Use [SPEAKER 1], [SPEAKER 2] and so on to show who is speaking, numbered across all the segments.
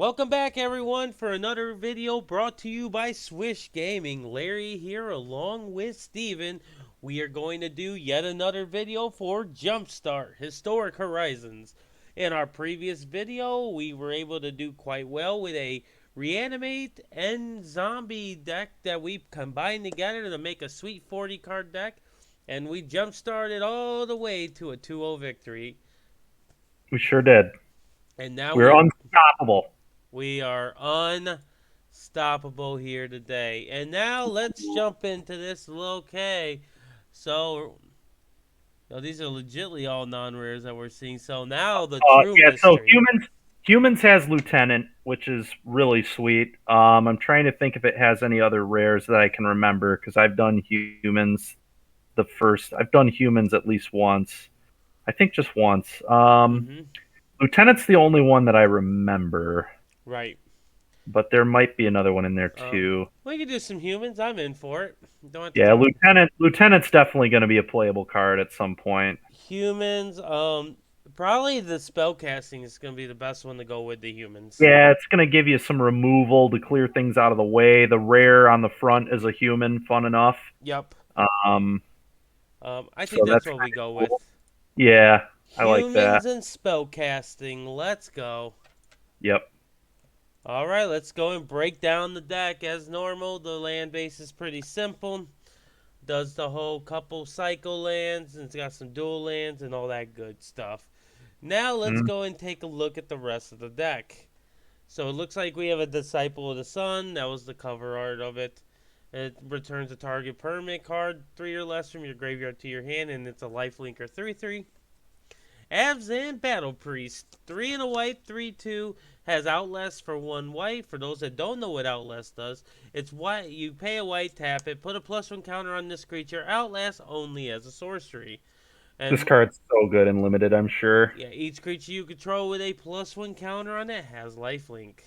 [SPEAKER 1] Welcome back, everyone, for another video brought to you by Swish Gaming. Larry here, along with Steven. We are going to do yet another video for Jumpstart, Historic Horizons. In our previous video, we were able to do quite well with a reanimate and zombie deck that we combined together to make a sweet 40 card deck. And we jumpstarted all the way to a 2-0 victory.
[SPEAKER 2] We sure did.
[SPEAKER 1] And now
[SPEAKER 2] We're unstoppable.
[SPEAKER 1] We are unstoppable here today. And now let's jump into this. Okay. So, these are legitly all non-rares that we're seeing. So now the true
[SPEAKER 2] Yeah, so
[SPEAKER 1] mystery.
[SPEAKER 2] humans has Lieutenant, which is really sweet. I'm trying to think if it has any other rares that I can remember because I've done humans I've done humans at least once. I think just once.
[SPEAKER 1] Mm-hmm.
[SPEAKER 2] Lieutenant's the only one that I remember,
[SPEAKER 1] Right.
[SPEAKER 2] but there might be another one in there too.
[SPEAKER 1] We could do some humans. I'm in for it. Don't have to
[SPEAKER 2] Yeah,
[SPEAKER 1] talk.
[SPEAKER 2] Lieutenant's definitely going to be a playable card at some point.
[SPEAKER 1] Humans. Probably the spell casting is going to be the best one to go with the humans.
[SPEAKER 2] Yeah, it's going to give you some removal to clear things out of the way. The rare on the front is a human, fun enough.
[SPEAKER 1] Yep.
[SPEAKER 2] Um,
[SPEAKER 1] I
[SPEAKER 2] so
[SPEAKER 1] think that's
[SPEAKER 2] that's
[SPEAKER 1] what we
[SPEAKER 2] kind
[SPEAKER 1] go
[SPEAKER 2] of
[SPEAKER 1] with.
[SPEAKER 2] cool. Yeah, I like that.
[SPEAKER 1] Humans and spell casting. Let's go.
[SPEAKER 2] Yep.
[SPEAKER 1] Alright, let's go and break down the deck as normal. The land base is pretty simple. Does the whole couple cycle lands, and it's got some dual lands and all that good stuff. Now let's
[SPEAKER 2] Mm-hmm.
[SPEAKER 1] go and take a look at the rest of the deck. So it looks like we have a Disciple of the Sun. That was the cover art of it. It returns a target permanent card 3 or less from your graveyard to your hand, and it's a lifelinker 3/3. Avzan Battle Priest, 3 and a white, 3/2, has Outlast for 1 white. For those that don't know what Outlast does, it's white. You pay a white, tap it, put a +1 counter on this creature. Outlast only as a sorcery.
[SPEAKER 2] This
[SPEAKER 1] And
[SPEAKER 2] card's so good and limited, I'm sure.
[SPEAKER 1] yeah, each creature you control with a +1 counter on it has lifelink.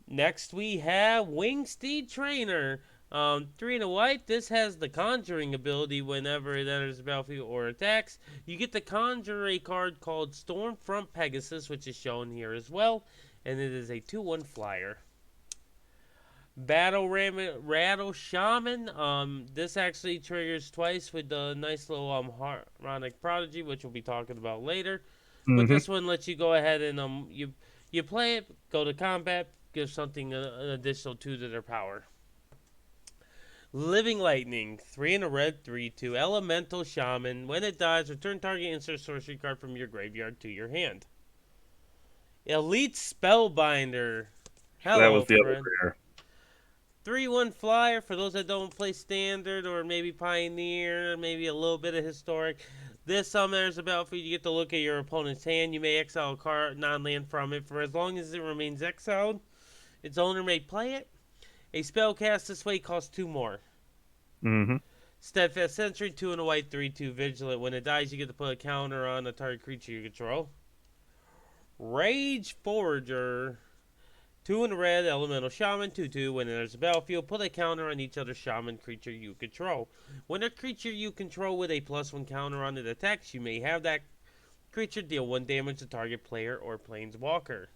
[SPEAKER 1] Next we have Wingsteed Trainer. 3 and a white. This has the conjuring ability whenever it enters the battlefield or attacks. You get to conjure a card called Stormfront Pegasus, which is shown here as well. And it is a 2/1 flyer. Rattle Shaman. This actually triggers twice with the nice little Harmonic Prodigy, which we'll be talking about later. But
[SPEAKER 2] Mm-hmm.
[SPEAKER 1] this one lets you go ahead and you play it, go to combat, give something an additional 2 to their power. Living Lightning, 3 and a red, 3/2. Elemental Shaman. When it dies, return target insert sorcery card from your graveyard to your hand. Elite Spellbinder.
[SPEAKER 2] So that
[SPEAKER 1] Hello,
[SPEAKER 2] was the other
[SPEAKER 1] friend.
[SPEAKER 2] rare.
[SPEAKER 1] 3/1 flyer for those that don't play standard or maybe pioneer, maybe a little bit of historic. This there's a battlefield. You get to look at your opponent's hand. You may exile a card, non-land from it for as long as it remains exiled. Its owner may play it. A spell cast this way costs 2 more.
[SPEAKER 2] Mm-hmm.
[SPEAKER 1] Steadfast Sentry, 2 and a white, 3/2 Vigilant. When it dies, you get to put a counter on a target creature you control. Rage Forager, 2 and a red, Elemental Shaman, 2/2. When it enters the battlefield, put a counter on each other shaman creature you control. When a creature you control with a +1 counter on it attacks, you may have that creature deal 1 damage to target player or planeswalker.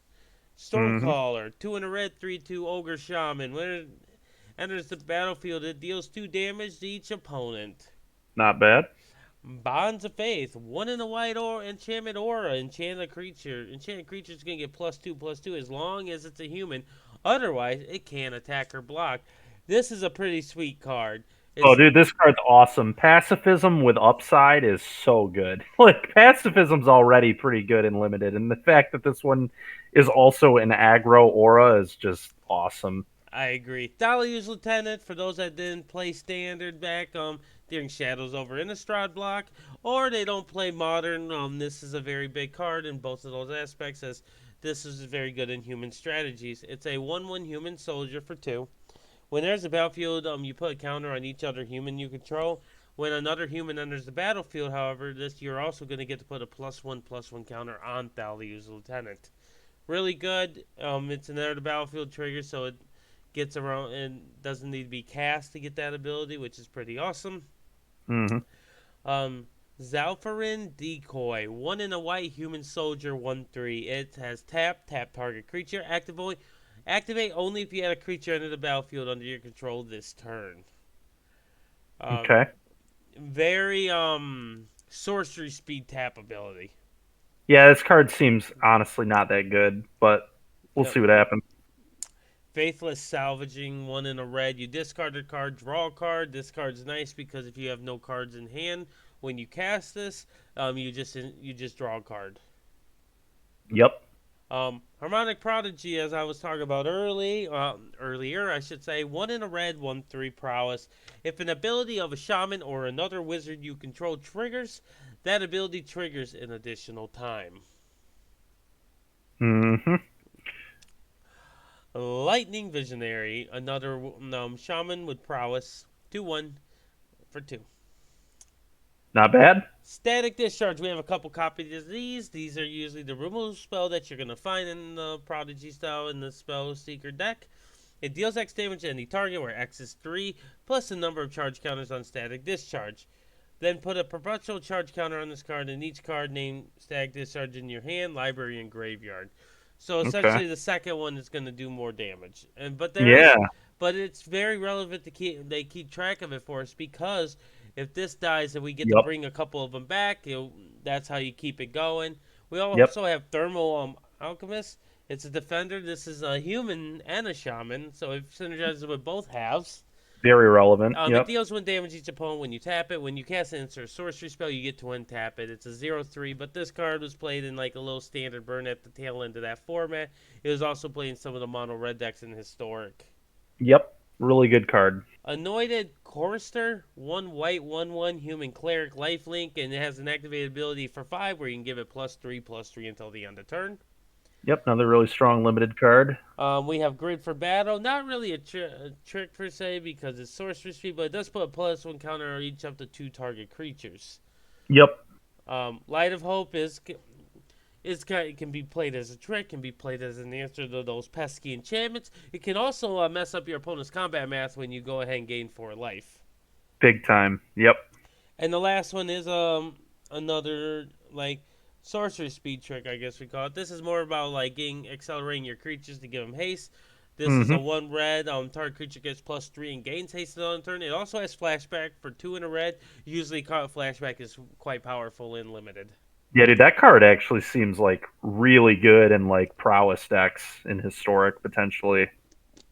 [SPEAKER 2] Mm-hmm.
[SPEAKER 1] Stormcaller, 2 and a red, 3/2 Ogre Shaman. When it enters the battlefield, it deals 2 damage to each opponent.
[SPEAKER 2] Not bad.
[SPEAKER 1] Bonds of Faith, 1 in a white or enchantment aura. Enchanted creature. Enchanted creature is going to get +2/+2 as long as it's a human. Otherwise, it can't attack or block. This is a pretty sweet card.
[SPEAKER 2] Oh,
[SPEAKER 1] It's
[SPEAKER 2] dude, this card's awesome. Pacifism with upside is so good. Like, Pacifism's already pretty good and limited, and the fact that this one is also an aggro aura is just awesome.
[SPEAKER 1] I agree. Thalia's Lieutenant, for those that didn't play Standard back during Shadows over Innistrad block, or they don't play Modern, this is a very big card in both of those aspects, as this is very good in human strategies. It's a 1/1 human soldier for 2. When there's a battlefield, you put a counter on each other human you control. When another human enters the battlefield, however, you're also going to get to put a +1/+1 counter on Thalia's Lieutenant. Really good. It's another battlefield trigger, so it gets around and doesn't need to be cast to get that ability, which is pretty awesome.
[SPEAKER 2] Mm-hmm.
[SPEAKER 1] Um, Zalfarin Decoy. One in a white human soldier, 1/3. It has tap target creature. Activate only if you add a creature into the battlefield under your control this turn. Um,
[SPEAKER 2] Okay.
[SPEAKER 1] very sorcery speed tap ability.
[SPEAKER 2] Yeah, this card seems honestly not that good, but we'll
[SPEAKER 1] Yep.
[SPEAKER 2] see what happens.
[SPEAKER 1] Faithless Salvaging, one in a red. You discard a card, draw a card. This card's nice because if you have no cards in hand when you cast this, you just draw a card.
[SPEAKER 2] Yep.
[SPEAKER 1] Harmonic Prodigy, as I was talking about earlier, I should say, one in a red, 1/3 prowess. If an ability of a shaman or another wizard you control triggers, that ability triggers an additional time.
[SPEAKER 2] Hmm.
[SPEAKER 1] Lightning Visionary, another shaman with prowess, 2/1 for 2.
[SPEAKER 2] Not bad.
[SPEAKER 1] Static Discharge, we have a couple copies of these. These are usually the removal spell that you're going to find in the Prodigy style in the Spell Seeker deck. It deals X damage to any target where X is 3, plus the number of charge counters on Static Discharge. Then put a perpetual charge counter on this card, and each card named Static Discharge in your hand, library, and graveyard. So
[SPEAKER 2] Okay.
[SPEAKER 1] essentially, the second one is going to do more damage.
[SPEAKER 2] Yeah.
[SPEAKER 1] But it's very relevant to keep track of it for us because if this dies and we get to
[SPEAKER 2] Yep.
[SPEAKER 1] bring a couple of them back, that's how you keep it going. We
[SPEAKER 2] Yep.
[SPEAKER 1] also have Thermal Alchemist. It's a defender. This is a human and a shaman, so it synergizes with both halves.
[SPEAKER 2] Very relevant.
[SPEAKER 1] It
[SPEAKER 2] Yep.
[SPEAKER 1] deals 1 damage each opponent when you tap it. When you cast an insert sorcery spell, you get to untap it. It's a 0/3, but this card was played in like a little standard burn at the tail end of that format. It was also played in some of the mono red decks in historic.
[SPEAKER 2] Yep. Really good card.
[SPEAKER 1] Anointed Chorister, 1 white, 1/1 human cleric lifelink, and it has an activated ability for 5 where you can give it +3/+3 until the end of turn.
[SPEAKER 2] Yep. Another really strong limited card.
[SPEAKER 1] We have Grid for Battle. Not really a trick per se because it's sorcery speed, but it does put a +1 counter on each up to 2 target creatures.
[SPEAKER 2] Yep.
[SPEAKER 1] Light of Hope it can be played as a trick, can be played as an answer to those pesky enchantments. It can also mess up your opponent's combat math when you go ahead and gain 4 life.
[SPEAKER 2] Big time. Yep.
[SPEAKER 1] And the last one is another like sorcery speed trick, I guess we call it. This is more about like accelerating your creatures to give them haste. This is a
[SPEAKER 2] Hmm.
[SPEAKER 1] 1 red. Target creature gets +3 and gains haste on turn. It also has flashback for 2 in a red. Usually, flashback is quite powerful in limited.
[SPEAKER 2] Yeah, dude, that card actually seems like really good in like prowess decks in historic potentially.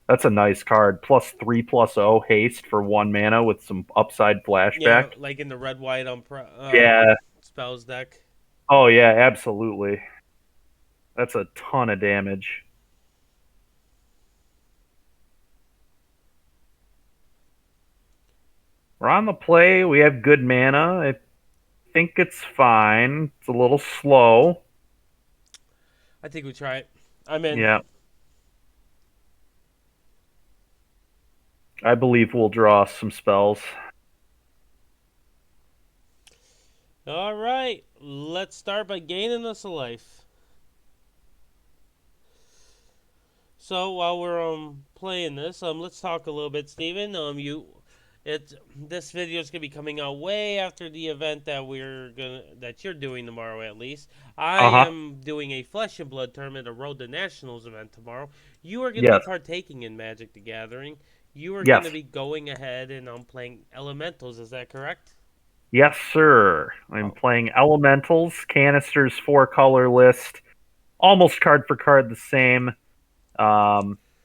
[SPEAKER 2] That's a nice card. +3/+0 haste for 1 mana with some upside
[SPEAKER 1] Yeah,
[SPEAKER 2] flashback.
[SPEAKER 1] like in the red white
[SPEAKER 2] Yeah.
[SPEAKER 1] spells deck.
[SPEAKER 2] Oh yeah, absolutely. That's a ton of damage. We're on the play. We have good mana. I think it's fine. It's a little slow.
[SPEAKER 1] I think we try it. I'm in.
[SPEAKER 2] Yeah. I believe we'll draw some spells.
[SPEAKER 1] All right, let's start by gaining us a life. So while we're playing this, let's talk a little bit, Steven. This video is gonna be coming out way after the event that you're doing tomorrow at least. I
[SPEAKER 2] Uh-huh.
[SPEAKER 1] am doing a Flesh and Blood tournament, a Road to Nationals event tomorrow. You are gonna be
[SPEAKER 2] Yes.
[SPEAKER 1] partaking in Magic the Gathering. You are gonna
[SPEAKER 2] Yes.
[SPEAKER 1] be going ahead and playing Elementals. Is that correct?
[SPEAKER 2] Yes, sir. I'm
[SPEAKER 1] Oh.
[SPEAKER 2] playing Elementals, Canisters, 4-color list, almost card for card the same.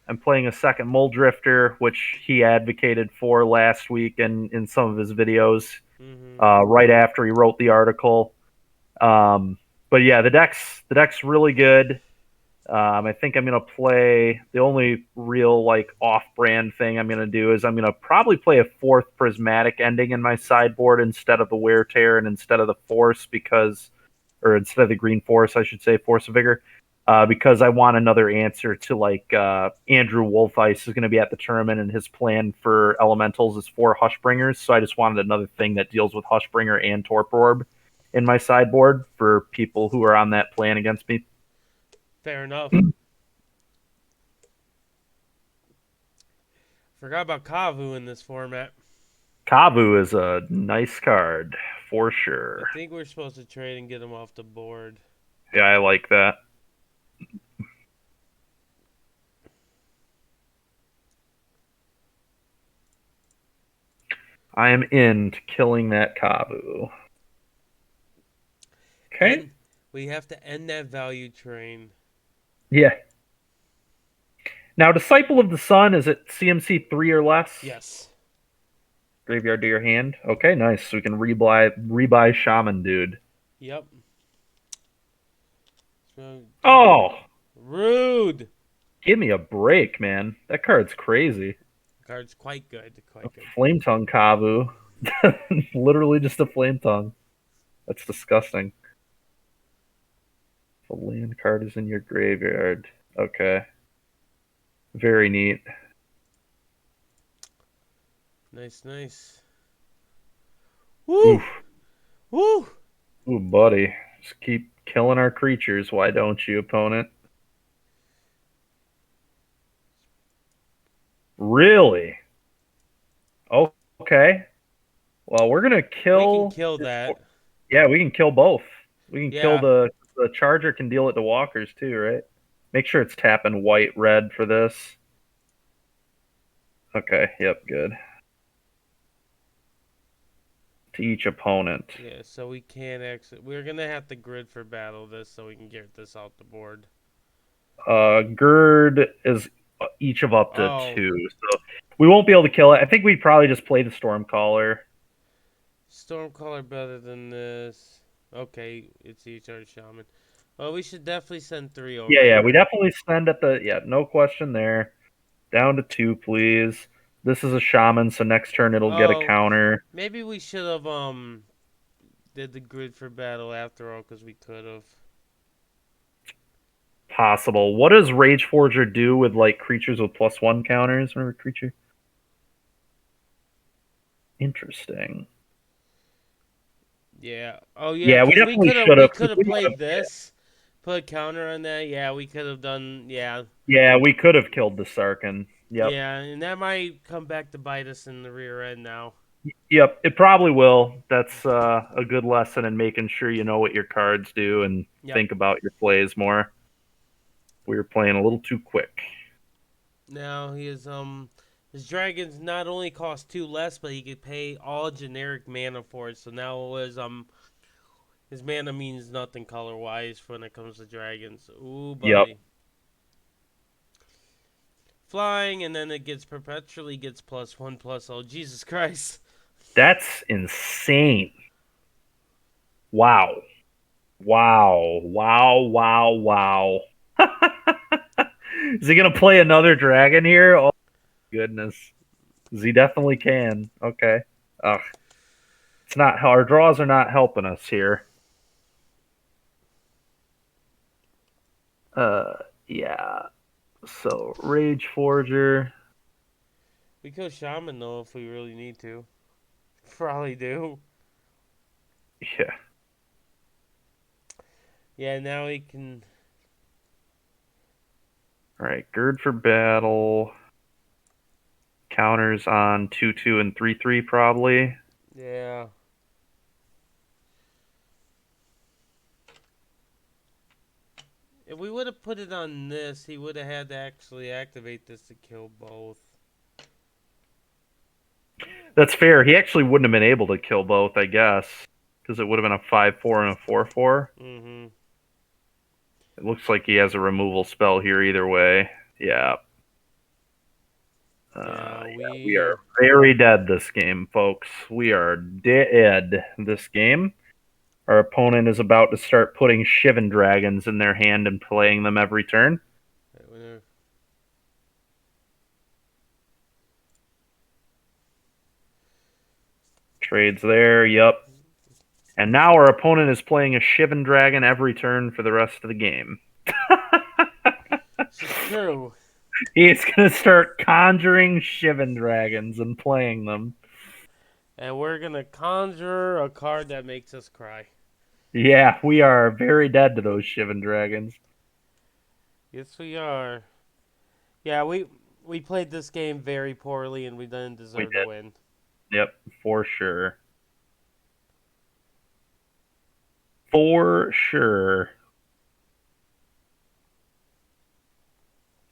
[SPEAKER 2] I'm playing a second Mole Drifter, which he advocated for last week in some of his videos,
[SPEAKER 1] Mm-hmm.
[SPEAKER 2] right after he wrote the article. But yeah, the deck's really good. I think I'm gonna play the only real like off-brand thing I'm gonna do is I'm gonna probably play a fourth prismatic ending in my sideboard instead of the wear tear and instead of the force or instead of the green force I should say force of vigor, because I want another answer to like Andrew Wolfeis is gonna be at the tournament and his plan for elementals is 4 Hushbringers, so I just wanted another thing that deals with Hushbringer and Torpor Orb in my sideboard for people who are on that plan against me.
[SPEAKER 1] Fair enough. Forgot about Kavu in this format.
[SPEAKER 2] Kavu is a nice card. for
[SPEAKER 1] I
[SPEAKER 2] sure.
[SPEAKER 1] think we're supposed to trade and get him off the board.
[SPEAKER 2] Yeah, I like that. I am into killing that Kabu. Okay.
[SPEAKER 1] And we have to end that value train.
[SPEAKER 2] Yeah. Now, Disciple of the Sun, is it CMC 3 or less?
[SPEAKER 1] Yes.
[SPEAKER 2] Graveyard to your hand. Okay, nice. So we can rebuy Shaman Dude.
[SPEAKER 1] Yep. So,
[SPEAKER 2] Oh,
[SPEAKER 1] rude.
[SPEAKER 2] give me a break, man. That card's crazy.
[SPEAKER 1] Card's quite good.
[SPEAKER 2] A
[SPEAKER 1] Quite good.
[SPEAKER 2] Flame Tongue Kabu. Literally just a Flame Tongue. That's disgusting. The land card is in your graveyard. Okay. Very neat.
[SPEAKER 1] Nice, nice. Woo!
[SPEAKER 2] Oof.
[SPEAKER 1] Woo!
[SPEAKER 2] Ooh, buddy. Just keep killing our creatures. Why don't you, opponent? Really? Oh, okay. Well, we're gonna
[SPEAKER 1] We can
[SPEAKER 2] kill.
[SPEAKER 1] kill that.
[SPEAKER 2] Yeah, we can kill both. We can kill
[SPEAKER 1] Yeah.
[SPEAKER 2] the charger. Can deal it to walkers too, right? Make sure it's tapping white red for this. Okay. Yep. Good. To each opponent.
[SPEAKER 1] Yeah, so we can't exit. We're gonna have to grid for battle this so we can get this off the board.
[SPEAKER 2] Gird is each of up to
[SPEAKER 1] Oh,
[SPEAKER 2] 2, so we won't be able to kill it. I think we'd probably just play the Stormcaller.
[SPEAKER 1] Stormcaller better than this. Okay, it's each other shaman. Well, we should definitely send 3 over
[SPEAKER 2] Yeah,
[SPEAKER 1] here.
[SPEAKER 2] we definitely send at the no question there. Down to 2, please. This is a shaman, so next turn it'll get a
[SPEAKER 1] Oh,
[SPEAKER 2] counter.
[SPEAKER 1] maybe we should have did the grid for battle after all, because we could have.
[SPEAKER 2] Possible. What does Rage Forger do with like creatures with +1 counters? Remember creature? Interesting.
[SPEAKER 1] Yeah. Oh yeah,
[SPEAKER 2] Yeah, we
[SPEAKER 1] because
[SPEAKER 2] definitely should
[SPEAKER 1] we
[SPEAKER 2] have.
[SPEAKER 1] could have
[SPEAKER 2] We would have.
[SPEAKER 1] played this, put a counter on that. Yeah, we could have done. Yeah,
[SPEAKER 2] Yeah, we could have killed the Sarkin. Yep.
[SPEAKER 1] yeah, and that might come back to bite us in the rear end now.
[SPEAKER 2] Yep, it probably will. That's a good lesson in making sure you know what your cards do and
[SPEAKER 1] Yep.
[SPEAKER 2] think about your plays more. We were playing a little too quick.
[SPEAKER 1] Now his dragons not only cost 2 less, but he could pay all generic mana for it. So now his mana means nothing color wise when it comes to dragons. Ooh,
[SPEAKER 2] Yep,
[SPEAKER 1] buddy. Flying, and then it gets perpetually gets +1/+. Oh, Jesus Christ.
[SPEAKER 2] that's insane. Wow. Wow. Wow. Wow. Wow. Is he going to play another dragon here? Oh, goodness. He definitely can. Okay. Ugh. It's not our draws are not helping us here. Yeah. So Rage Forger.
[SPEAKER 1] We could shaman though if we really need to. Probably do.
[SPEAKER 2] Yeah.
[SPEAKER 1] Yeah, now he can.
[SPEAKER 2] All right. Gird for battle. Counters on 2/2 and 3/3 probably.
[SPEAKER 1] Yeah. If we would have put it on this, he would have had to actually activate this to kill both.
[SPEAKER 2] That's fair. He actually wouldn't have been able to kill both, I guess, because it would have been a 5/4 and a 4/4.
[SPEAKER 1] Mm-hmm.
[SPEAKER 2] It looks like he has a removal spell here either way. Yeah.
[SPEAKER 1] Yeah,
[SPEAKER 2] We are very dead this game, folks. We are dead this game. Our opponent is about to start putting Shivan Dragons in their hand and playing them every turn. Trades there, yep. And now our opponent is playing a Shivan Dragon every turn for the rest of the game.
[SPEAKER 1] This is true.
[SPEAKER 2] He's going to start conjuring Shivan Dragons and playing them.
[SPEAKER 1] And we're gonna conjure a card that makes us cry.
[SPEAKER 2] Yeah, we are very dead to those Shivan Dragons.
[SPEAKER 1] Yes, we are. Yeah, we played this game very poorly, and we didn't deserve to win.
[SPEAKER 2] Yep, for sure. For sure.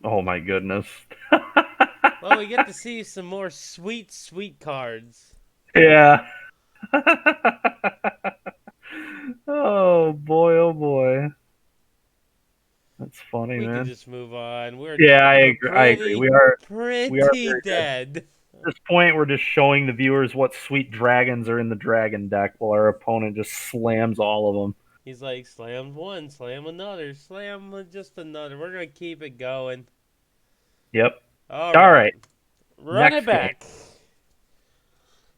[SPEAKER 2] Oh my goodness.
[SPEAKER 1] Well, we get to see some more sweet, sweet cards.
[SPEAKER 2] Yeah. Oh boy, oh boy. That's funny,
[SPEAKER 1] We can
[SPEAKER 2] man.
[SPEAKER 1] just move on.
[SPEAKER 2] Yeah,
[SPEAKER 1] We're
[SPEAKER 2] I agree.
[SPEAKER 1] pretty
[SPEAKER 2] We are
[SPEAKER 1] pretty
[SPEAKER 2] very good.
[SPEAKER 1] dead.
[SPEAKER 2] At this point, we're just showing the viewers what sweet dragons are in the dragon deck, while our opponent just slams all of them.
[SPEAKER 1] He's like, slam one, slam another, slam just another. We're gonna keep it going.
[SPEAKER 2] Yep.
[SPEAKER 1] All
[SPEAKER 2] All
[SPEAKER 1] right,
[SPEAKER 2] right.
[SPEAKER 1] run it
[SPEAKER 2] Next game.
[SPEAKER 1] back.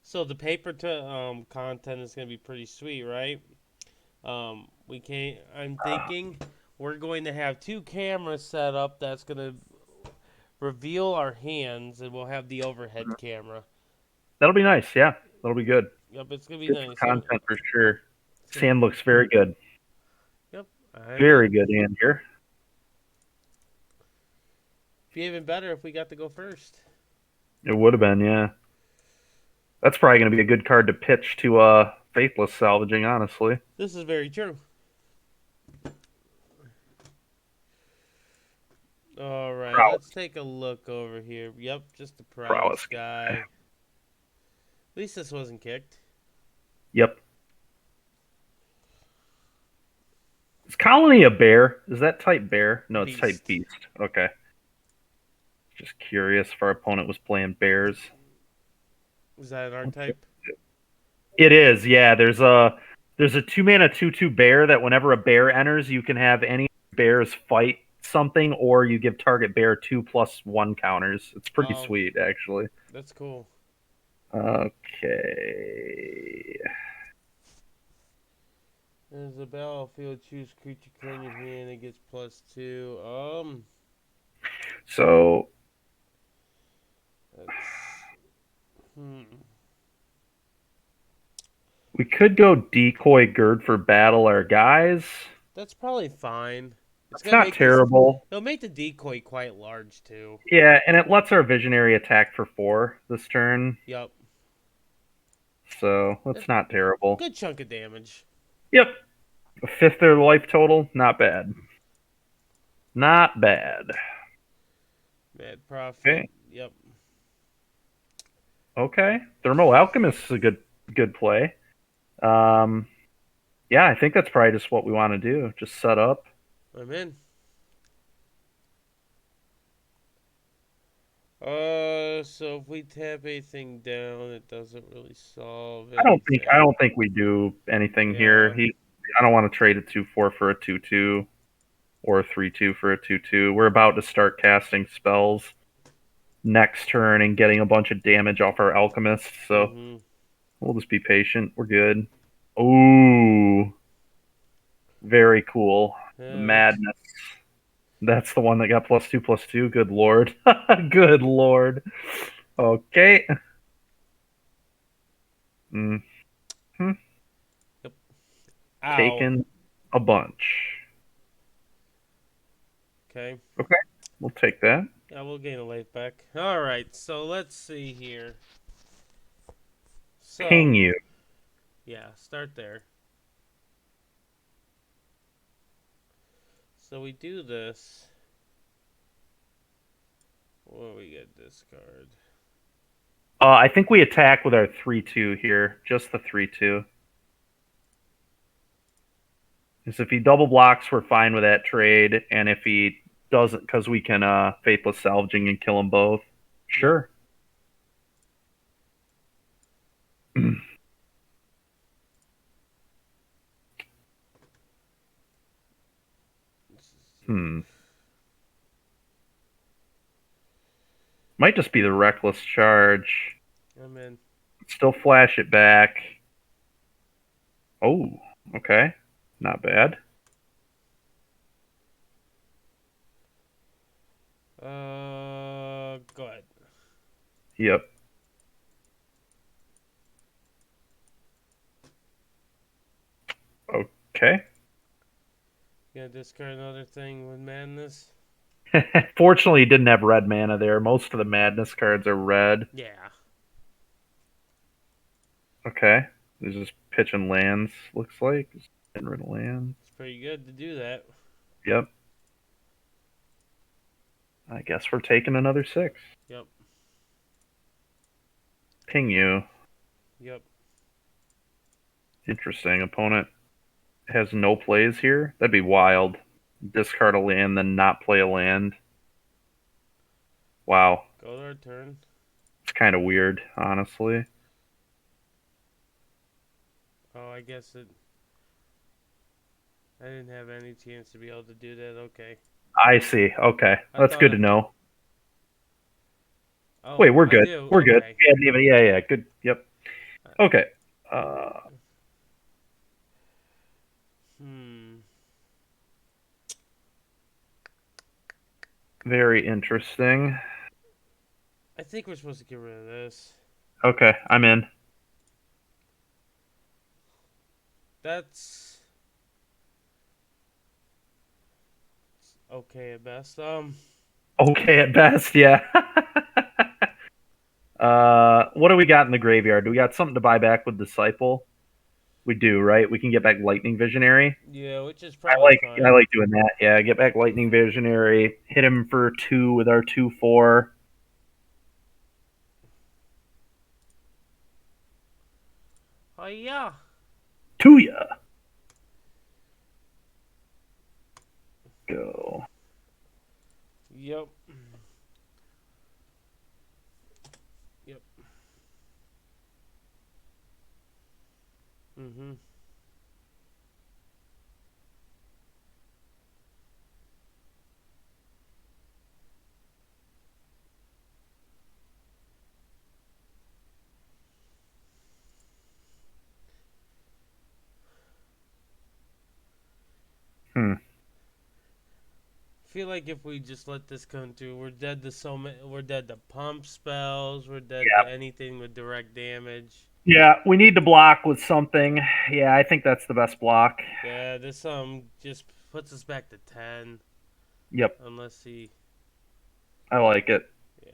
[SPEAKER 1] So the paper to content is gonna be pretty sweet, right? We can't. I'm thinking we're going to have two cameras set up. That's gonna reveal our hands, and we'll have the overhead camera.
[SPEAKER 2] That'll be nice. Yeah, that'll be good.
[SPEAKER 1] Yep, it's gonna be
[SPEAKER 2] Good for
[SPEAKER 1] nice.
[SPEAKER 2] content for sure.
[SPEAKER 1] It's
[SPEAKER 2] This
[SPEAKER 1] gonna,
[SPEAKER 2] hand looks very good.
[SPEAKER 1] yep, I'm
[SPEAKER 2] Very
[SPEAKER 1] in.
[SPEAKER 2] good hand here.
[SPEAKER 1] Be even better if we got to go first.
[SPEAKER 2] It would have been, yeah. That's probably going to be a good card to pitch to Faithless Salvaging, honestly.
[SPEAKER 1] This is very true. All right,
[SPEAKER 2] Prowess.
[SPEAKER 1] let's take a look over here. Yep, just the
[SPEAKER 2] Prowess.
[SPEAKER 1] prowess guy. At least this wasn't kicked.
[SPEAKER 2] Yep. Is Colony a bear? Is that type bear? No, it's type
[SPEAKER 1] Beast.
[SPEAKER 2] beast. Okay. Just curious if our opponent was playing bears.
[SPEAKER 1] Is that an archetype?
[SPEAKER 2] It is, yeah. There's a 2-mana 2/2 bear that whenever a bear enters, you can have any bears fight something, or you give target bear 2+1 counters. It's pretty
[SPEAKER 1] Oh,
[SPEAKER 2] sweet, actually.
[SPEAKER 1] that's cool.
[SPEAKER 2] Okay.
[SPEAKER 1] There's a battlefield. Choose creature in your hand. It gets +2.
[SPEAKER 2] So
[SPEAKER 1] That's hmm.
[SPEAKER 2] we could go decoy Gird for battle our guys.
[SPEAKER 1] That's probably fine. It's
[SPEAKER 2] It's
[SPEAKER 1] gonna
[SPEAKER 2] not
[SPEAKER 1] make this.
[SPEAKER 2] terrible.
[SPEAKER 1] It'll make the decoy quite large too.
[SPEAKER 2] Yeah, and it lets our visionary attack for 4 this turn.
[SPEAKER 1] Yup.
[SPEAKER 2] So that's not terrible.
[SPEAKER 1] Good chunk of damage.
[SPEAKER 2] Yep. A fifth their life total, not bad. Not bad.
[SPEAKER 1] Mad profit.
[SPEAKER 2] Okay.
[SPEAKER 1] Yep.
[SPEAKER 2] Okay. Thermo Alchemist is a good play. Yeah, I think that's probably just what we want to do. Just set up.
[SPEAKER 1] I'm in. So if we tap anything down, it doesn't really solve anything.
[SPEAKER 2] I don't think we do anything here.
[SPEAKER 1] Yeah.
[SPEAKER 2] I don't want to trade a 2/4 for a 2/2 or a 3/2 for a 2/2. We're about to start casting spells next turn and getting a bunch of damage off our alchemists, so we'll just be patient. We're good. Ooh. Very cool. Madness. That's the one that got +2/+2. Good lord. Good lord. Okay. Mm-hmm.
[SPEAKER 1] Yep.
[SPEAKER 2] Taken a bunch.
[SPEAKER 1] Okay.
[SPEAKER 2] Okay. We'll take that.
[SPEAKER 1] Yeah, we'll gain a life back. All right. So let's see here. So,
[SPEAKER 2] Ping you.
[SPEAKER 1] Yeah, start there. So we do this. What do we get discard?
[SPEAKER 2] I think we attack with our 3/2 here. Just the 3/2. Because if he double blocks, we're fine with that trade. And if he doesn't, because we can Faithless Salvaging and kill them both. Sure. Might just be the Reckless Charge.
[SPEAKER 1] I'm in.
[SPEAKER 2] Still flash it back. Oh, okay. Not bad.
[SPEAKER 1] Go ahead.
[SPEAKER 2] Yep. Okay.
[SPEAKER 1] You gonna discard another thing with madness?
[SPEAKER 2] Fortunately, he didn't have red mana there. Most of the madness cards are red.
[SPEAKER 1] Yeah.
[SPEAKER 2] Okay. He's just pitching lands, looks like. Getting rid of land.
[SPEAKER 1] It's pretty good to do that.
[SPEAKER 2] Yep. I guess we're taking another 6.
[SPEAKER 1] Yep.
[SPEAKER 2] Ping you.
[SPEAKER 1] Yep.
[SPEAKER 2] Interesting. Opponent has no plays here. That'd be wild. Discard a land, then not play a land. Wow.
[SPEAKER 1] Go to our turn.
[SPEAKER 2] It's kind of weird, honestly.
[SPEAKER 1] Oh, I guess it. I didn't have any chance to be able to do that. Okay.
[SPEAKER 2] I see. Okay.
[SPEAKER 1] I
[SPEAKER 2] That's
[SPEAKER 1] thought
[SPEAKER 2] good
[SPEAKER 1] I.
[SPEAKER 2] to know.
[SPEAKER 1] Oh,
[SPEAKER 2] Wait, we're
[SPEAKER 1] I
[SPEAKER 2] good.
[SPEAKER 1] do.
[SPEAKER 2] We're good.
[SPEAKER 1] Okay.
[SPEAKER 2] Yeah. Good. Yep. Okay. Uh,
[SPEAKER 1] Hmm.
[SPEAKER 2] very interesting.
[SPEAKER 1] I think we're supposed to get rid of this.
[SPEAKER 2] Okay, I'm in.
[SPEAKER 1] That's okay at best.
[SPEAKER 2] Okay at best, yeah. What do we got in the graveyard? Do we got something to buy back with Disciple? We do, right? We can get back Lightning Visionary.
[SPEAKER 1] Yeah, which is
[SPEAKER 2] I
[SPEAKER 1] probably
[SPEAKER 2] like I
[SPEAKER 1] fine.
[SPEAKER 2] like doing that. Yeah, get back Lightning Visionary. Hit him for 2 with our 2/4.
[SPEAKER 1] Oh yeah.
[SPEAKER 2] To ya. Go.
[SPEAKER 1] Yep. Yep. Mhm.
[SPEAKER 2] Hmm.
[SPEAKER 1] Feel like if we just let this come through, we're dead to so many. We're dead to pump spells. We're dead
[SPEAKER 2] Yeah.
[SPEAKER 1] to anything with direct damage.
[SPEAKER 2] Yeah, we need to block with something. Yeah, I think that's the best block.
[SPEAKER 1] Yeah, this just puts us back to 10.
[SPEAKER 2] Yep,
[SPEAKER 1] Unless he.
[SPEAKER 2] I like it.
[SPEAKER 1] Yeah.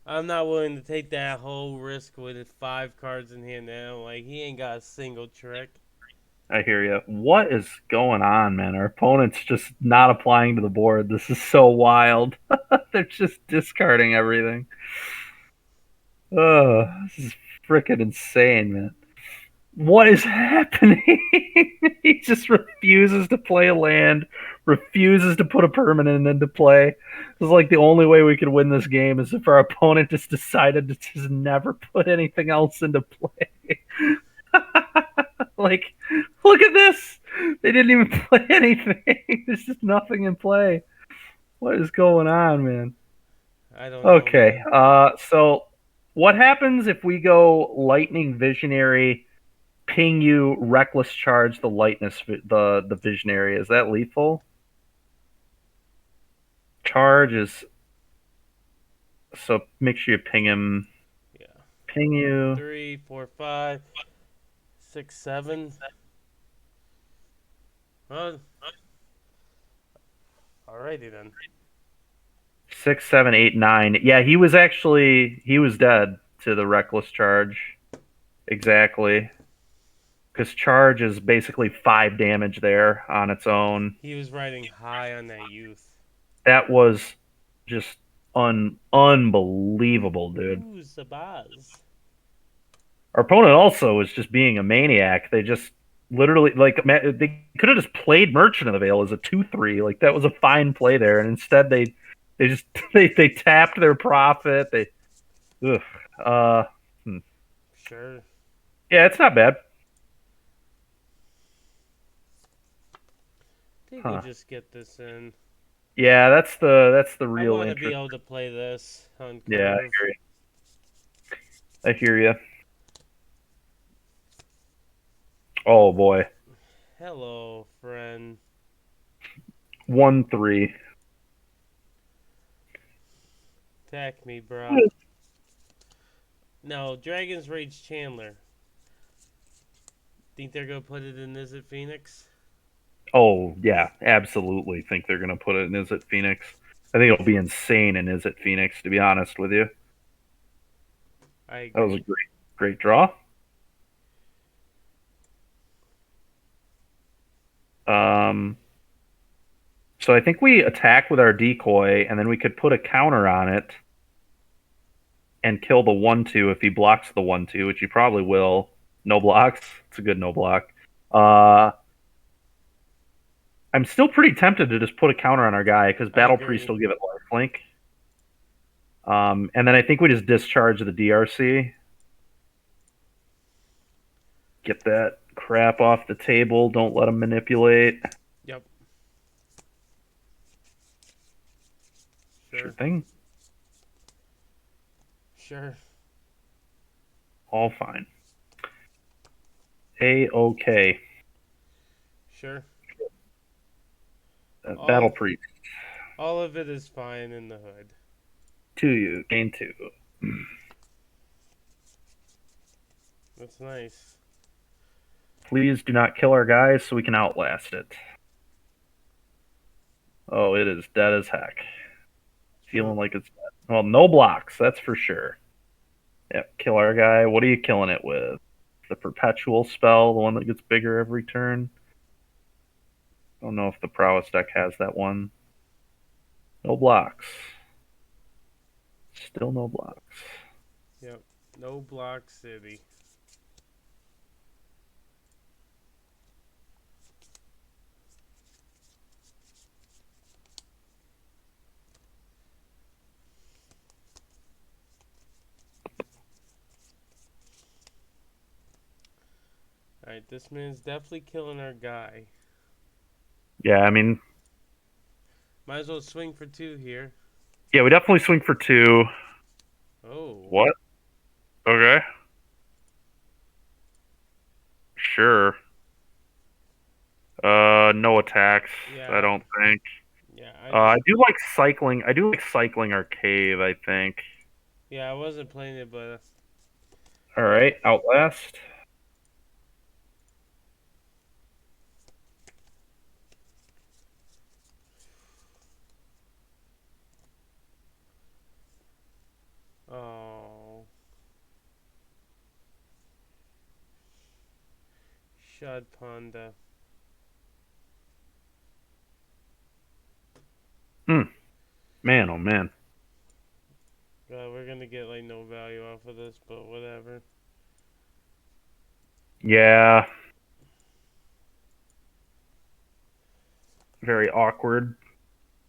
[SPEAKER 1] I'm not willing to take that whole risk with 5 cards in hand now. Like he ain't got a single trick.
[SPEAKER 2] I hear you. What is going on, man? Our opponent's just not applying to the board. This is so wild. They're just discarding everything. Oh, this is freaking insane, man. What is happening? He just refuses to play a land, refuses to put a permanent into play. It's like the only way we could win this game is if our opponent just decided to just never put anything else into play. Like, look at this. They didn't even play anything. There's just nothing in play. What is going on, man?
[SPEAKER 1] I don't know,
[SPEAKER 2] Okay.
[SPEAKER 1] man.
[SPEAKER 2] So what happens if we go Lightning Visionary, ping you, Reckless Charge the lightness, the Visionary? Is that lethal? Charge is so make sure you ping him.
[SPEAKER 1] Yeah.
[SPEAKER 2] Ping you.
[SPEAKER 1] 3, 4, 5, 6, 7. Well, alrighty then.
[SPEAKER 2] 6, 7, 8, 9. Yeah, he was dead to the Reckless Charge. Exactly. Because charge is basically 5 damage there on its own.
[SPEAKER 1] He was riding high on that youth.
[SPEAKER 2] That was just unbelievable, dude.
[SPEAKER 1] Ooh, Sabaz.
[SPEAKER 2] Our opponent also was just being a maniac. They just literally they could have just played Merchant of the Veil as a 2/3. Like that was a fine play there, and instead they just they tapped their profit. They ugh. Hmm.
[SPEAKER 1] Sure.
[SPEAKER 2] Yeah, it's not bad.
[SPEAKER 1] I think we'll
[SPEAKER 2] Huh.
[SPEAKER 1] just get this in.
[SPEAKER 2] Yeah, that's the
[SPEAKER 1] I
[SPEAKER 2] real
[SPEAKER 1] want to be
[SPEAKER 2] interest.
[SPEAKER 1] able to play this on
[SPEAKER 2] Yeah,
[SPEAKER 1] curve.
[SPEAKER 2] I hear you. Oh boy,
[SPEAKER 1] Hello, friend.
[SPEAKER 2] 1/3.
[SPEAKER 1] Attack me, bro. No, Dragon's Rage Chandler. Think they're gonna put it in Is It Phoenix?
[SPEAKER 2] Oh yeah, absolutely. Think they're gonna put it in Is It Phoenix? I think it'll be insane in Is It Phoenix. To be honest with you,
[SPEAKER 1] I
[SPEAKER 2] that was a
[SPEAKER 1] agree.
[SPEAKER 2] great draw. Um, so I think we attack with our decoy, and then we could put a counter on it and kill the 1/2 if he blocks the 1/2, which he probably will. No blocks. It's a good no block. Uh, I'm still pretty tempted to just put a counter on our guy because
[SPEAKER 1] I
[SPEAKER 2] Battle Priest
[SPEAKER 1] agree.
[SPEAKER 2] will give it lifelink. And then I think we just discharge the DRC. Get that crap off the table. Don't let him manipulate.
[SPEAKER 1] Yep.
[SPEAKER 2] Sure
[SPEAKER 1] Sure.
[SPEAKER 2] thing.
[SPEAKER 1] Sure.
[SPEAKER 2] All fine. A-okay.
[SPEAKER 1] Sure.
[SPEAKER 2] Battle
[SPEAKER 1] All
[SPEAKER 2] Priest.
[SPEAKER 1] all of it is fine in the hood.
[SPEAKER 2] To you. Gain 2.
[SPEAKER 1] That's nice.
[SPEAKER 2] Please do not kill our guys so we can outlast it. Oh, it is dead as heck. Feeling like it's dead. Well, no blocks, that's for sure. Yep, kill our guy. What are you killing it with? The perpetual spell, the one that gets bigger every turn? I don't know if the prowess deck has that one. No blocks. Still no blocks.
[SPEAKER 1] Yep. No block city. Alright, this man's definitely killing our guy.
[SPEAKER 2] Yeah, I mean,
[SPEAKER 1] Might as well swing for 2 here.
[SPEAKER 2] yeah, we definitely swing for 2.
[SPEAKER 1] Oh.
[SPEAKER 2] What? Okay. Sure. No attacks, I
[SPEAKER 1] Yeah.
[SPEAKER 2] don't think.
[SPEAKER 1] Yeah,
[SPEAKER 2] I do like cycling. I do like cycling our cave, I think.
[SPEAKER 1] Yeah, I wasn't playing it, but
[SPEAKER 2] All
[SPEAKER 1] yep.
[SPEAKER 2] right, Outlast.
[SPEAKER 1] Oh. Shad Panda.
[SPEAKER 2] Man, oh man.
[SPEAKER 1] God, we're gonna get like no value off of this, but whatever.
[SPEAKER 2] Yeah, very awkward.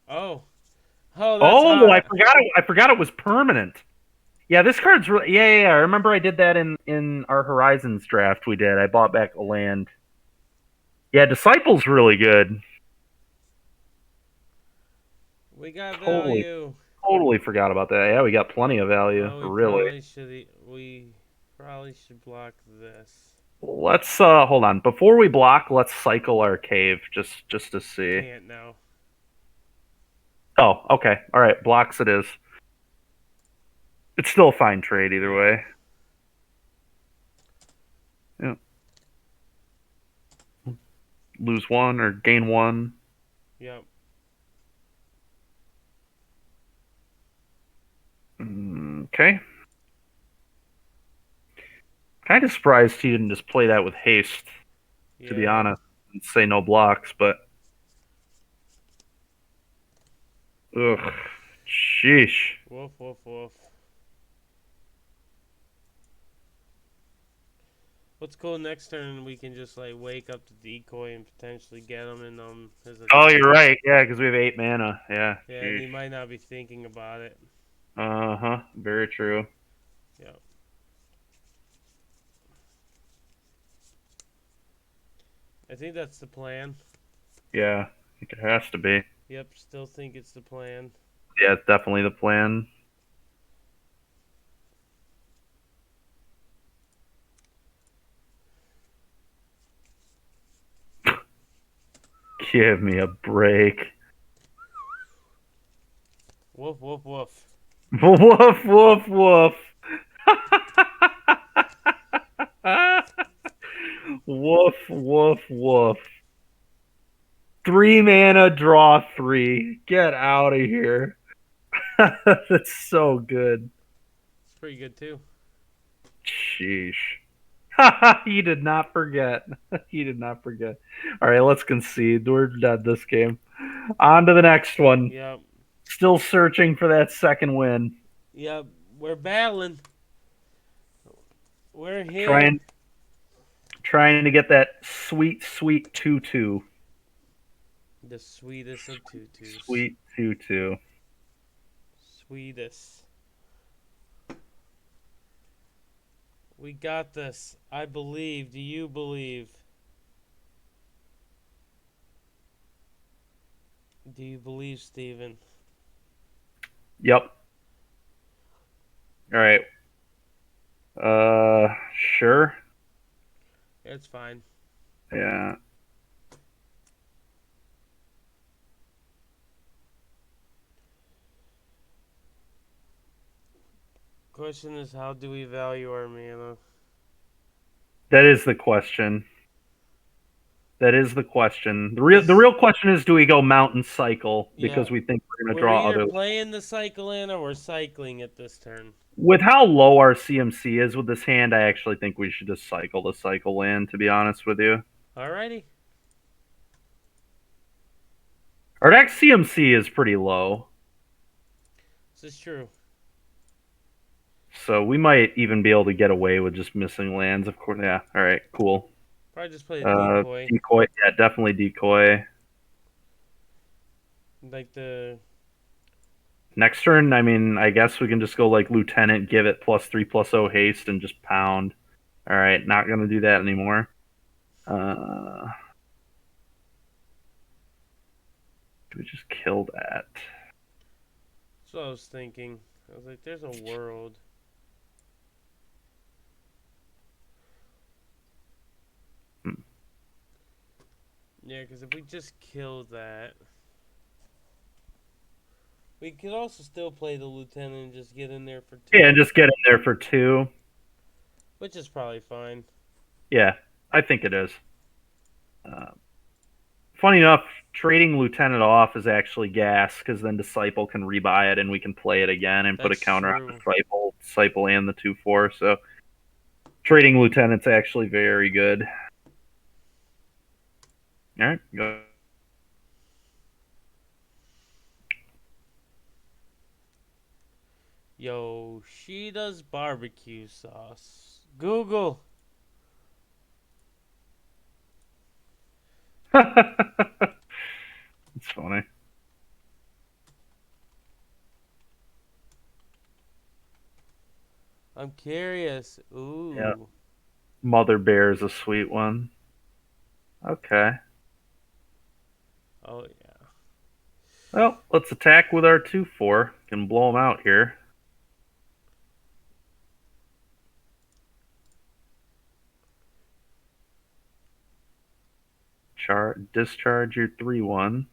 [SPEAKER 1] Oh. Oh, that's
[SPEAKER 2] Oh, I
[SPEAKER 1] hot.
[SPEAKER 2] forgot. I forgot it was permanent. Yeah, this card's really. Yeah. I remember I did that in our Horizons draft. We did. I bought back a land. Yeah, Disciple's really good.
[SPEAKER 1] We got
[SPEAKER 2] Totally,
[SPEAKER 1] value.
[SPEAKER 2] totally forgot about that. Yeah, we got plenty of value.
[SPEAKER 1] Oh,
[SPEAKER 2] Really.
[SPEAKER 1] we probably should block this.
[SPEAKER 2] Let's hold on. Before we block, let's cycle our cave just to see.
[SPEAKER 1] Can't now.
[SPEAKER 2] Oh, okay. All right, blocks it is. It's still a fine trade either
[SPEAKER 1] Yeah.
[SPEAKER 2] way. Yeah. Lose 1 or gain 1.
[SPEAKER 1] Yep.
[SPEAKER 2] Okay. Kind of surprised he didn't just play that with haste, to be
[SPEAKER 1] Yeah.
[SPEAKER 2] honest, and say no blocks, but ugh, sheesh.
[SPEAKER 1] Woof woof woof. What's cool next turn we can just like wake up the decoy and potentially get him in his
[SPEAKER 2] Oh,
[SPEAKER 1] attack.
[SPEAKER 2] you're right. Yeah, because we have 8 mana. Yeah,
[SPEAKER 1] Yeah, and
[SPEAKER 2] sheesh.
[SPEAKER 1] he might not be thinking about it.
[SPEAKER 2] Uh-huh. Very true.
[SPEAKER 1] Yep. I think that's the plan.
[SPEAKER 2] Yeah, I think it has to be.
[SPEAKER 1] Yep, still think it's the plan.
[SPEAKER 2] Yeah, it's definitely the plan. Give me a break.
[SPEAKER 1] Woof woof woof.
[SPEAKER 2] Woof, woof, woof. Woof, woof, woof. 3 mana, draw 3. Get out of here. That's so good.
[SPEAKER 1] It's pretty good too.
[SPEAKER 2] Sheesh. He did not forget. He did not forget. All right, let's concede. We're dead this game. On to the next one.
[SPEAKER 1] Yep.
[SPEAKER 2] Still searching for that second win.
[SPEAKER 1] Yep. We're battling. We're here.
[SPEAKER 2] Trying trying to get that sweet, sweet 2-2.
[SPEAKER 1] The sweetest of tutus.
[SPEAKER 2] Sweet 2-2.
[SPEAKER 1] Sweetest. We got this. I believe. Do you believe? Do you believe, Steven?
[SPEAKER 2] Yep. All right. Sure.
[SPEAKER 1] It's fine.
[SPEAKER 2] Yeah.
[SPEAKER 1] Question is, how do we value our mana?
[SPEAKER 2] That is the question. That is the question. The real question is, do we go mountain cycle
[SPEAKER 1] Yeah.
[SPEAKER 2] because we think we're going to
[SPEAKER 1] We're
[SPEAKER 2] draw
[SPEAKER 1] either
[SPEAKER 2] other.
[SPEAKER 1] playing the cycle in or we're cycling it this turn.
[SPEAKER 2] With how low our CMC is with this hand, I actually think we should just cycle the cycle land, to be honest with you.
[SPEAKER 1] Alrighty.
[SPEAKER 2] Our next CMC is pretty low,
[SPEAKER 1] This is true.
[SPEAKER 2] so we might even be able to get away with just missing lands. Of course, yeah. All right, cool.
[SPEAKER 1] Probably just play a decoy.
[SPEAKER 2] Decoy, yeah, definitely decoy.
[SPEAKER 1] Like the...
[SPEAKER 2] Next turn, I mean, I guess we can just go like Lieutenant, give it +3/+0 haste, and just pound. All right, not gonna do that anymore. Do we just kill that?
[SPEAKER 1] That's what I was thinking. I was like, there's a world. Yeah, because if we just kill that... We could also still play the Lieutenant and just get in there for 2.
[SPEAKER 2] Yeah, just get in there for 2.
[SPEAKER 1] Which is probably fine.
[SPEAKER 2] Yeah, I think it is. Funny enough, trading Lieutenant off is actually gas, because then Disciple can rebuy it and we can play it again and put a
[SPEAKER 1] That's
[SPEAKER 2] counter
[SPEAKER 1] true.
[SPEAKER 2] on Disciple and the 2/4. So trading Lieutenant's actually very good. All right, go.
[SPEAKER 1] Yoshida's barbecue sauce. Google.
[SPEAKER 2] It's funny.
[SPEAKER 1] I'm curious. Ooh.
[SPEAKER 2] Yeah. Mother Bear is a sweet one. Okay.
[SPEAKER 1] Oh, yeah.
[SPEAKER 2] Well, let's attack with our 2/4. Can blow them out here. Discharge your 3/1.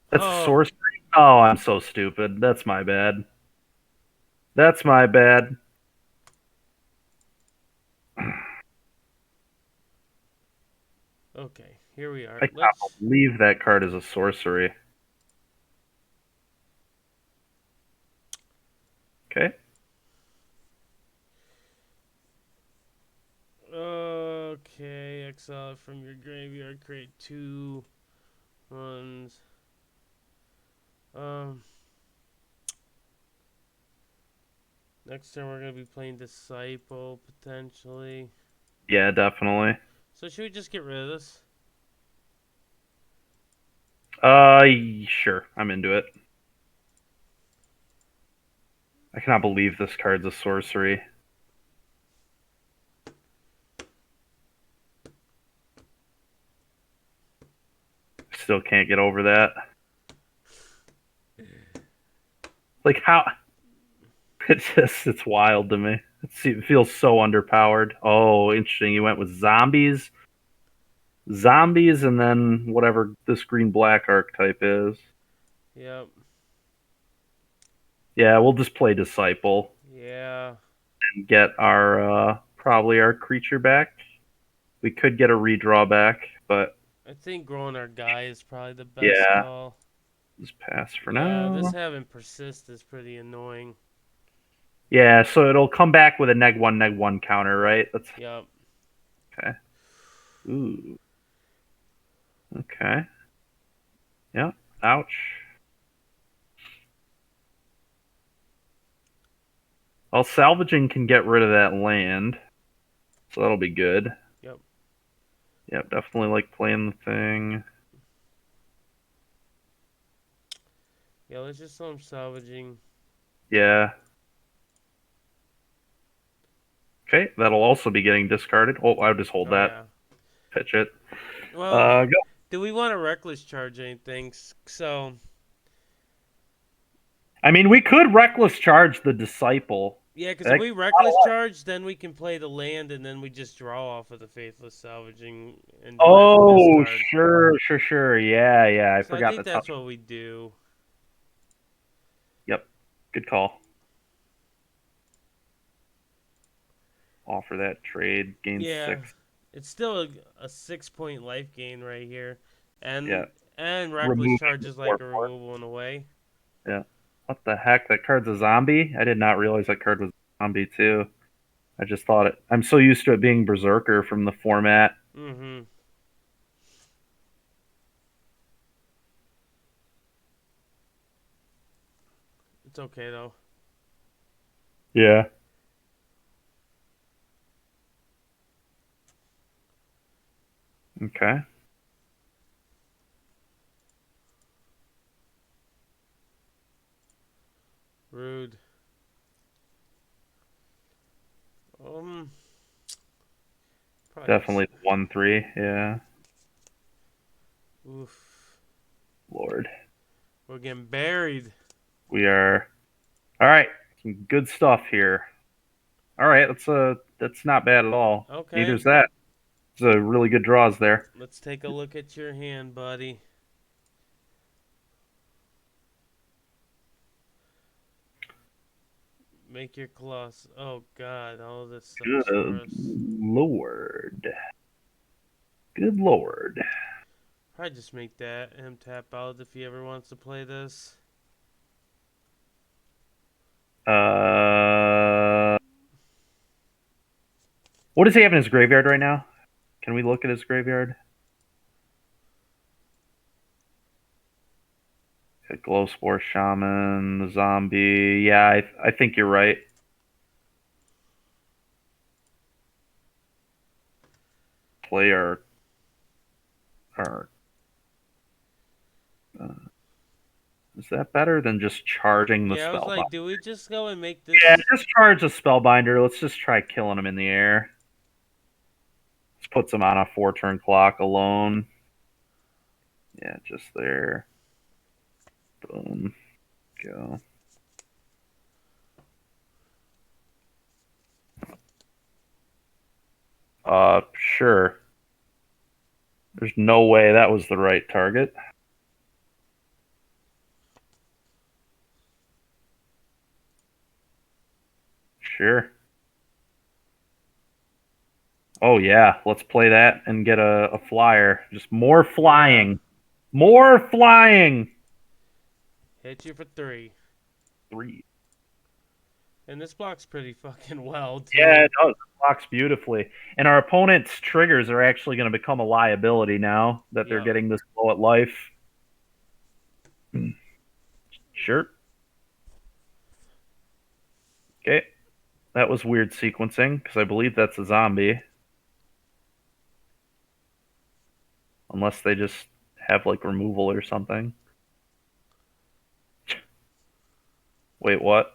[SPEAKER 2] That's a sorcery. Oh, I'm so stupid. That's my bad. That's my bad.
[SPEAKER 1] Okay, here we are.
[SPEAKER 2] I can't believe that card is a sorcery. Okay.
[SPEAKER 1] Okay, exile it from your graveyard. Create 2 ones. Next turn we're gonna be playing Disciple potentially.
[SPEAKER 2] Yeah, definitely.
[SPEAKER 1] So should we just get rid of this?
[SPEAKER 2] Sure. I'm into it. I cannot believe this card's a sorcery. Still can't get over that. Like, how? It's wild to me. It feels so underpowered. Oh, interesting. You went with zombies, and then whatever this green-black archetype is.
[SPEAKER 1] Yep.
[SPEAKER 2] Yeah, we'll just play Disciple.
[SPEAKER 1] Yeah.
[SPEAKER 2] And get our probably our creature back. We could get a redraw back, but
[SPEAKER 1] I think growing our guy is probably the best call.
[SPEAKER 2] Just pass for
[SPEAKER 1] Yeah,
[SPEAKER 2] now.
[SPEAKER 1] this having persist is pretty annoying.
[SPEAKER 2] Yeah, so it'll come back with a neg 1 counter, right? That's
[SPEAKER 1] Yep.
[SPEAKER 2] okay. Ooh. Okay. Yep. Ouch. Well, salvaging can get rid of that land, so that'll be good.
[SPEAKER 1] Yep.
[SPEAKER 2] Yep, definitely like playing the thing.
[SPEAKER 1] Yeah, let's just show him salvaging.
[SPEAKER 2] Yeah. Okay, that'll also be getting discarded. Oh, I'll just hold
[SPEAKER 1] Oh
[SPEAKER 2] that.
[SPEAKER 1] yeah.
[SPEAKER 2] Pitch it.
[SPEAKER 1] Well,
[SPEAKER 2] Go.
[SPEAKER 1] do we want to reckless charge anything? So
[SPEAKER 2] I mean, we could reckless charge the disciple.
[SPEAKER 1] yeah, because if
[SPEAKER 2] That-
[SPEAKER 1] we reckless charge, then we can play the land, and then we just draw off of the faithless salvaging and don't have to
[SPEAKER 2] Oh,
[SPEAKER 1] discard.
[SPEAKER 2] sure. Yeah. I
[SPEAKER 1] So I
[SPEAKER 2] forgot
[SPEAKER 1] think
[SPEAKER 2] that's how.
[SPEAKER 1] that's what we do.
[SPEAKER 2] Yep. Good call. Offer that trade. Gain
[SPEAKER 1] Yeah,
[SPEAKER 2] 6.
[SPEAKER 1] it's still a 6 point life gain right here,
[SPEAKER 2] Yeah.
[SPEAKER 1] and reckless
[SPEAKER 2] Remove from
[SPEAKER 1] charge
[SPEAKER 2] the
[SPEAKER 1] is like
[SPEAKER 2] board.
[SPEAKER 1] a removal in a way.
[SPEAKER 2] Yeah. What the heck? That card's a zombie? I did not realize that card was a zombie too. I just thought it. I'm so used to it being Berserker from the format.
[SPEAKER 1] Mm-hmm. It's okay though.
[SPEAKER 2] Yeah. Okay.
[SPEAKER 1] Rude. Um, probably just.
[SPEAKER 2] Definitely the 1/3. Yeah.
[SPEAKER 1] Oof.
[SPEAKER 2] Lord.
[SPEAKER 1] We're getting buried.
[SPEAKER 2] We are. All right. Some good stuff here. All right. That's not bad at all.
[SPEAKER 1] Okay,
[SPEAKER 2] Neither's that. It's a really good draws there.
[SPEAKER 1] let's take a look at your hand, buddy. Make your claws. Oh God, all this sucks for
[SPEAKER 2] Good
[SPEAKER 1] us.
[SPEAKER 2] Lord. Good Lord.
[SPEAKER 1] Probably just make that him tap out if he ever wants to play this.
[SPEAKER 2] Uh, what does he have in his graveyard right now? Can we look at his graveyard? A Glowspore Shaman, the zombie. Yeah, I think you're right. Play our uh, is that better than just charging the
[SPEAKER 1] Yeah, I was
[SPEAKER 2] Spellbinder?
[SPEAKER 1] like, do we just go and make
[SPEAKER 2] Yeah,
[SPEAKER 1] this?
[SPEAKER 2] just charge the Spellbinder. Let's just try killing him in the air. Let's put him on a 4-turn clock alone. Yeah, just there. Boom. Go. Sure. There's no way that was the right target. Sure. Oh yeah, let's play that and get a flyer. Just more flying.
[SPEAKER 1] Yeah,
[SPEAKER 2] More flying.
[SPEAKER 1] hit you for 3.
[SPEAKER 2] 3.
[SPEAKER 1] And this blocks pretty fucking well
[SPEAKER 2] Yeah,
[SPEAKER 1] too.
[SPEAKER 2] it does. It blocks beautifully. And our opponent's triggers are actually going to become a liability now that they're
[SPEAKER 1] Yep.
[SPEAKER 2] getting this low at life. Sure. Okay. That was weird sequencing because I believe that's a zombie. Unless they just have like removal or something. Wait, what?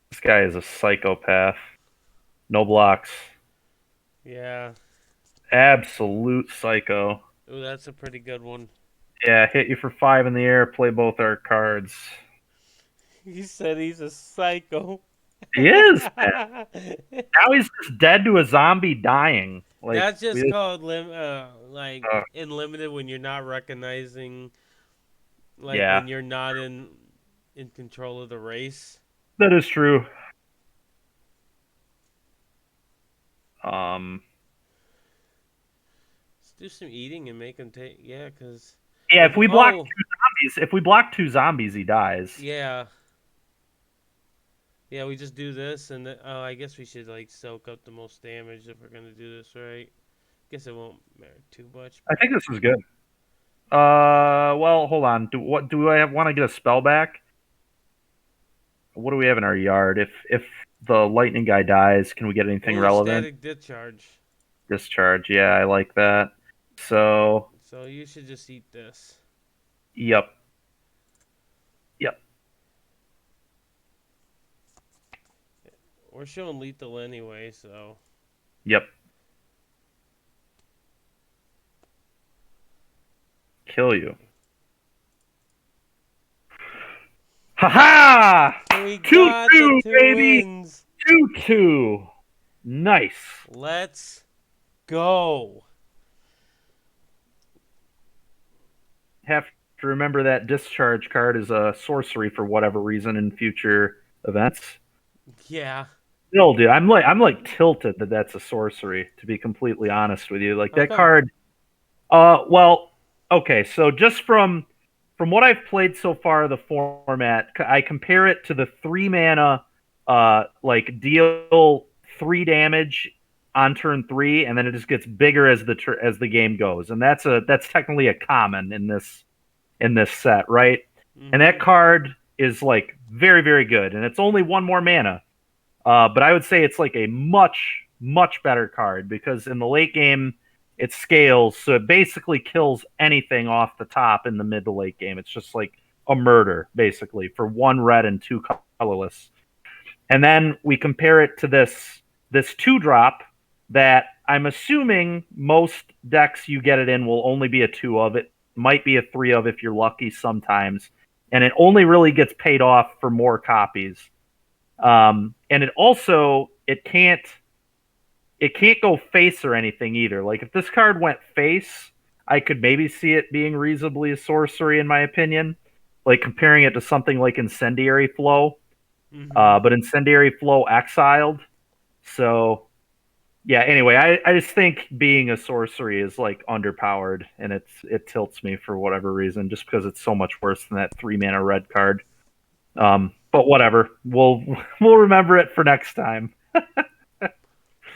[SPEAKER 2] This guy is a psychopath. No blocks.
[SPEAKER 1] Yeah.
[SPEAKER 2] Absolute psycho.
[SPEAKER 1] Ooh, that's a pretty good one.
[SPEAKER 2] Yeah, hit you for 5 in the air, play both our cards.
[SPEAKER 1] He said he's a psycho.
[SPEAKER 2] He is, man. Now he's just dead to a zombie dying. Like,
[SPEAKER 1] That's just
[SPEAKER 2] we,
[SPEAKER 1] called like
[SPEAKER 2] uh,
[SPEAKER 1] in limited when you're not recognizing, like
[SPEAKER 2] yeah,
[SPEAKER 1] when you're not in control of the race.
[SPEAKER 2] that is true. Um,
[SPEAKER 1] Let's do some eating and make him take. Yeah, cause
[SPEAKER 2] yeah,
[SPEAKER 1] if oh
[SPEAKER 2] if we block 2 zombies, he dies.
[SPEAKER 1] yeah, Yeah, we just do this, and I guess we should like soak up the most damage if we're gonna do this right. Guess it won't matter too much.
[SPEAKER 2] I think this is good. Well, hold on. Do I want to get a spell back? What do we have in our yard? If the lightning guy dies, can we get anything
[SPEAKER 1] Ooh,
[SPEAKER 2] relevant?
[SPEAKER 1] static discharge.
[SPEAKER 2] Discharge. Yeah, I like that. So,
[SPEAKER 1] So you should just eat this.
[SPEAKER 2] yep, yep,
[SPEAKER 1] We're showing lethal anyway, so
[SPEAKER 2] yep. Kill you. Ha ha!
[SPEAKER 1] we
[SPEAKER 2] Two
[SPEAKER 1] got the
[SPEAKER 2] two,
[SPEAKER 1] two
[SPEAKER 2] baby.
[SPEAKER 1] wins.
[SPEAKER 2] 2-2. Nice.
[SPEAKER 1] Let's go.
[SPEAKER 2] Have to remember that discharge card is a sorcery for whatever reason in future events.
[SPEAKER 1] Yeah.
[SPEAKER 2] Still, dude, I'm like tilted that that's a sorcery. To be completely honest with you, like
[SPEAKER 1] How
[SPEAKER 2] that
[SPEAKER 1] come?
[SPEAKER 2] card. Well, okay, so just from what I've played so far, the format, I compare it to the 3 mana, like deal 3 damage on turn 3, and then it just gets bigger as the game goes, and that's technically a common in this set, right? And that
[SPEAKER 1] Mm-hmm.
[SPEAKER 2] card is like very very good, and it's only 1 more mana. But I would say it's like a much, much better card because in the late game, it scales. So it basically kills anything off the top in the mid to late game. It's just like a murder, basically, for 1 red and 2 colorless. And then we compare it to this 2 drop that I'm assuming most decks you get it in will only be a 2 of. It might be a 3 of if you're lucky sometimes. And it only really gets paid off for more copies. And it can't go face or anything either. Like if this card went face, I could maybe see it being reasonably a sorcery in my opinion. Like comparing it to something like Incendiary Flow,
[SPEAKER 1] Mm-hmm.
[SPEAKER 2] but Incendiary Flow exiled. So yeah. Anyway, I just think being a sorcery is like underpowered, and it tilts me for whatever reason, just because it's so much worse than that 3 mana red card. But whatever, we'll remember it for next time.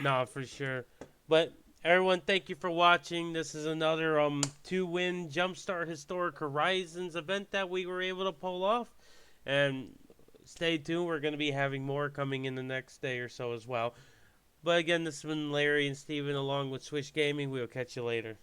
[SPEAKER 1] No, for sure. But everyone, thank you for watching. This is another 2-win Jumpstart Historic Horizons event that we were able to pull off. And stay tuned. We're going to be having more coming in the next day or so as well. But again, this has been Larry and Steven along with Swish Gaming. We'll catch you later.